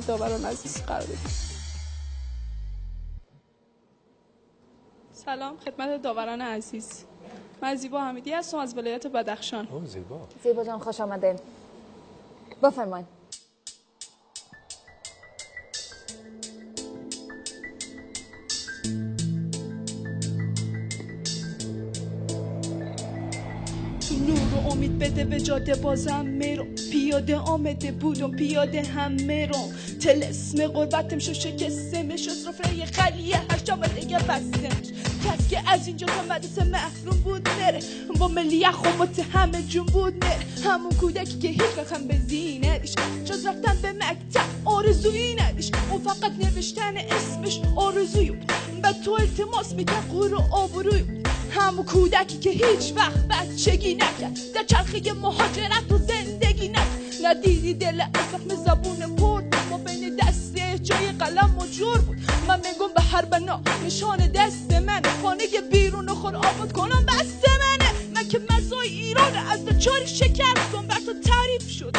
داوران عزیز قرار بدیم. سلام خدمت داوران عزیز. من زیبا حمیدی هستم از ولایت بدخشان. زیبا جان خوش آمدین. بفرمایید. نور و امید بده به جاده بازم میرم، پیاده آمده بودم پیاده هم میرم، تلسم قربتم شو شکستمش اصرافه خلیه هشتم دیگه بستمش، کس که از اینجا تا مدرسه محروم بود نره، با ملیه خوبت همه جون بود نره، همون کودکی که هیچ وقت به زینه ندیش، جز رفتن به مکتب آرزویی ندیش، اون فقط نوشتن اسمش آرزوی بود، به تو التماس میکرد قور و آبروی بود، همون کودکی که هیچ وقت بچگی نکرد، در چرخه مهاجرت و زندگی نکرد، ندیدی دل از زخم زبون پرد ما بین دسته جای قلم و جور بود، من میگم به هر بنا نشان دست منه، خانه بیرون خور آباد کنم بست منه، من که مرزای ایران از دچاری شکستم بر تو تعریف شد،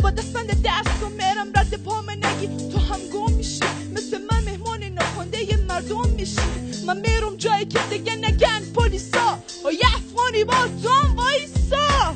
با دستبند دستم میرم رد پام نگی تو هم گم میشی، مثل من مهمان ناخوانده مردم میشی، من میرم جایی که دیگه نگن پلیسا و یه افغانی با دوم وایسا،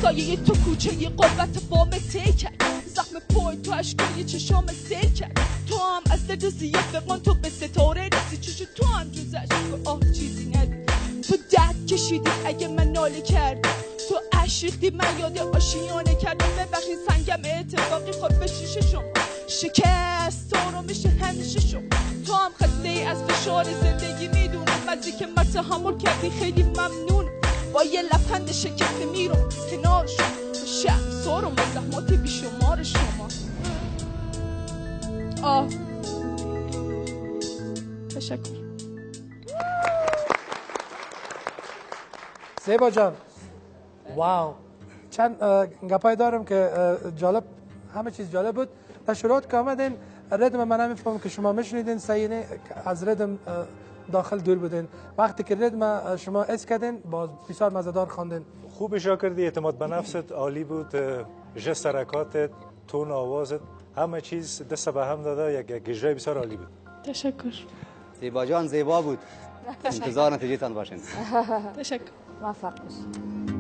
سایه تو کوچه یه قربت بام ته کرد، زخم پای تو اشکای چشام سیر کرد، تو هم از درد زیاد بقان تو به ستاره رسی، چشم تو هم جز عشق آه چیزی ندید، تو درد کشیدی اگه من ناله کردم، تو عشقی من یاد آشیانه کردم، ببخشید سنگم اتفاقی خود به شیشه شما شکست تو رو میشه همیشه شما، تو هم خسته ای از فشار زندگی میدونم، از اینکه من تحمل کردی خیلی ممنون، با یه لبخند شکسته میرم کنار شما، شرمسارم از زحمات بیشمار شما. تشکر. زیبا جان واو، چند گپای دارم که جالب، همه چیز جالب بود. تشورات که آمدین ردم من نمیفهم که شما میشنیدین صحیح، از ردم داخل دور بودین، وقتی که ردم شما اس کردین باز بسیار مزه‌دار خواندین. خوب اجرا کردی، اعتماد به نفست عالی بود، ژست حرکاتت، تون آوازت، همه چیز دست به هم داده، یک اجرای بسیار عالی بود. تشکر. زیبا جان زیبا بود. انتظار نتیجه تان باشین. تشکر. موفق باشید.